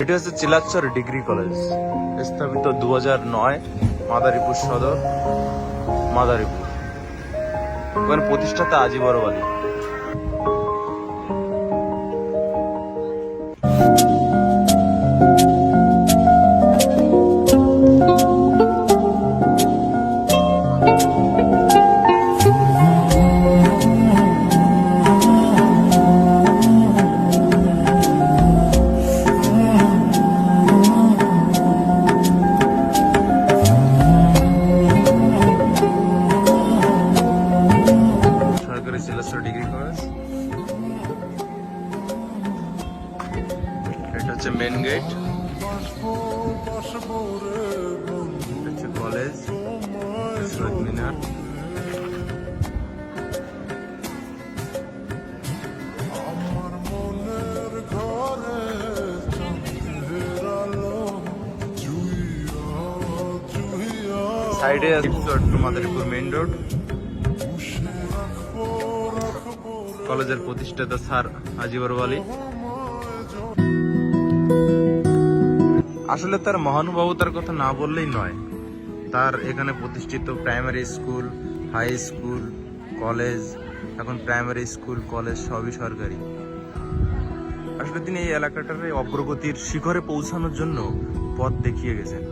এটি হচ্ছে চিলাচ্চর degree college, স্থাপিত 2009, মাদারীপুর সদর, মাদারীপুর। ওখানে প্রতিষ্ঠাতা আজি বড়বালি। চিলাচ্চর ডিগ্রি কলেজ, এটা হচ্ছে মেন গেট, হচ্ছে কলেজ, শহীদ মিনার। সাইডে মাদারীপুর মেইন রোড। কলেজের প্রতিষ্ঠাতা স্যার আজি বড়বালি। আসলে তার মহানুভবতার কথা না বললেই নয়। তার এখানে প্রতিষ্ঠিত primary school, high school, college, এখন প্রাইমারি স্কুল, কলেজ সবই সরকারি। আসলে তিনি এই এলাকাটার অগ্রগতির শিখরে পৌঁছানোর জন্য পথ দেখিয়ে গেছেন।